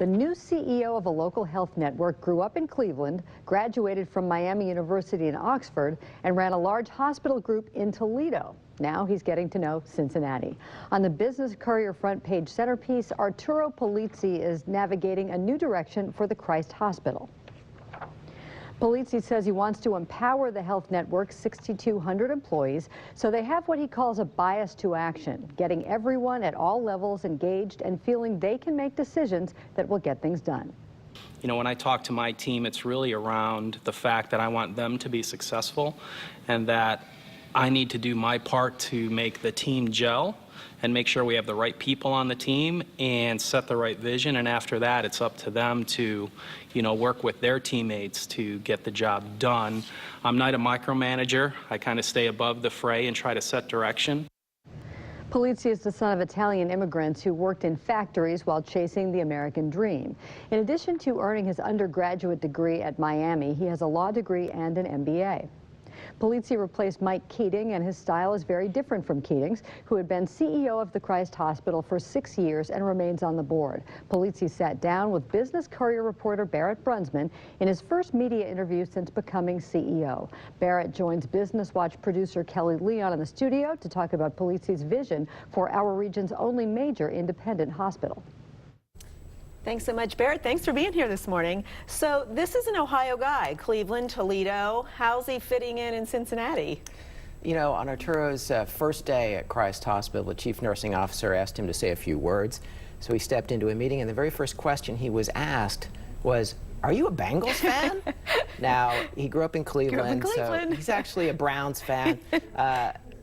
The new CEO of a local health network grew up in Cleveland, graduated from Miami University in Oxford, and ran a large hospital group in Toledo. Now he's getting to know Cincinnati. On the Business Courier front page centerpiece, Arturo Polizzi is navigating a new direction for the Christ Hospital. Polizzi says he wants to empower the health network's 6,200 employees so they have what he calls a bias to action, getting everyone at all levels engaged and feeling they can make decisions that will get things done. You know, when I talk to my team, it's really around the fact that I want them to be successful and that I need to do my part to make the team gel and make sure we have the right people on the team and set the right vision. And after that, it's up to them to, work with their teammates to get the job done. I'm not a micromanager. I kind of stay above the fray and try to set direction. Polizzi is the son of Italian immigrants who worked in factories while chasing the American dream. In addition to earning his undergraduate degree at Miami, he has a law degree and an MBA. Polizzi replaced Mike Keating, and his style is very different from Keating's, who had been CEO of the Christ Hospital for 6 years and remains on the board. Polizzi sat down with Business Courier reporter Barrett Brunsman in his first media interview since becoming CEO. Barrett joins Business Watch producer Kelly Leon in the studio to talk about Polizzi's vision for our region's only major independent hospital. Thanks so much, Barrett. Thanks for being here this morning. So this is an Ohio guy, Cleveland, Toledo. How's he fitting in Cincinnati? You know, on Arturo's first day at Christ Hospital, the chief nursing officer asked him to say a few words. So he stepped into a meeting, and the very first question he was asked was, "Are you a Bengals fan?" Now, he grew up in Cleveland, so he's actually a Browns fan.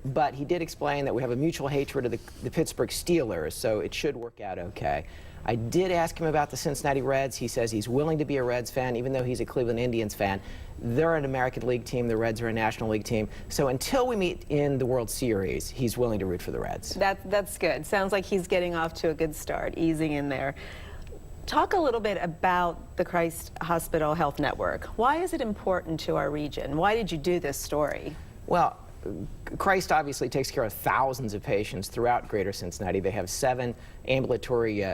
But he did explain that we have a mutual hatred of the Pittsburgh Steelers, so it should work out okay. I did ask him about the Cincinnati Reds. He says he's willing to be a Reds fan, even though he's a Cleveland Indians fan. They're an American League team. The Reds are a National League team. So until we meet in the World Series, he's willing to root for the Reds. That's good. Sounds like he's getting off to a good start, easing in there. Talk a little bit about the Christ Hospital Health Network. Why is it important to our region? Why did you do this story? Well, Christ obviously takes care of thousands of patients throughout Greater Cincinnati. They have 7 ambulatory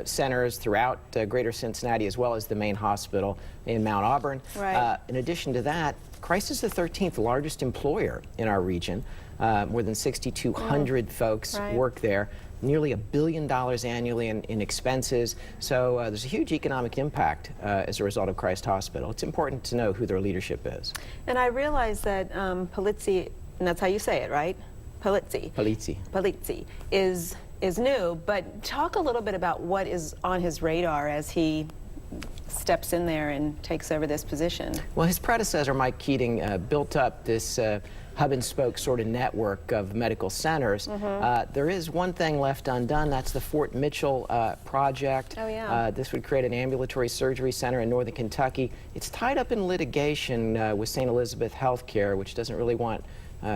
centers throughout Greater Cincinnati, as well as the main hospital in Mount Auburn. Right. In addition to that, Christ is the 13th largest employer in our region. More than 6,200 folks work there. Nearly $1 billion annually in expenses. So there's a huge economic impact as a result of Christ Hospital. It's important to know who their leadership is. And I realize that Polizzi, and that's how you say it, right? Polizzi. Polizzi. Polizzi is new, but talk a little bit about what is on his radar as he steps in there and takes over this position. Well, his predecessor, Mike Keating, built up this hub and spoke sort of network of medical centers. There is one thing left undone. That's the Fort Mitchell project. Oh, yeah. This would create an ambulatory surgery center in northern Kentucky. It's tied up in litigation with St. Elizabeth Healthcare, which doesn't really want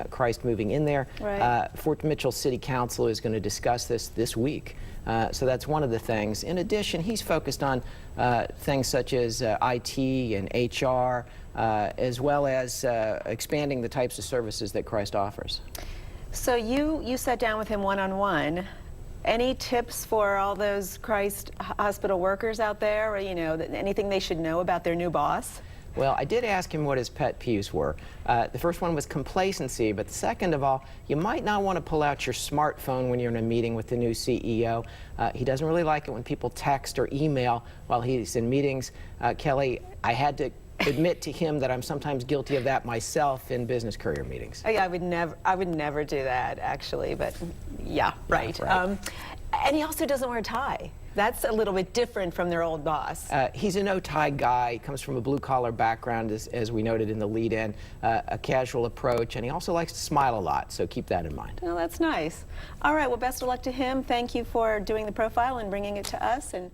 Christ moving in there. Right. Fort Mitchell City Council is going to discuss this week. So that's one of the things. In addition, he's focused on things such as IT and HR, as well as expanding the types of services that Christ offers. So you sat down with him one-on-one. Any tips for all those Christ Hospital workers out there, or, anything they should know about their new boss? Well, I did ask him what his pet peeves were. The first one was complacency, but the second of all, you might not want to pull out your smartphone when you're in a meeting with the new CEO. He doesn't really like it when people text or email while he's in meetings. Kelly, I had to admit to him that I'm sometimes guilty of that myself in Business Courier meetings. Oh, yeah, I would never do that, actually, but yeah, right. And he also doesn't wear a tie. That's a little bit different from their old boss. He's a no-tie guy. He comes from a blue-collar background, as we noted in the lead-in, a casual approach, and he also likes to smile a lot, so keep that in mind. Well, that's nice. All right, well, best of luck to him. Thank you for doing the profile and bringing it to us. And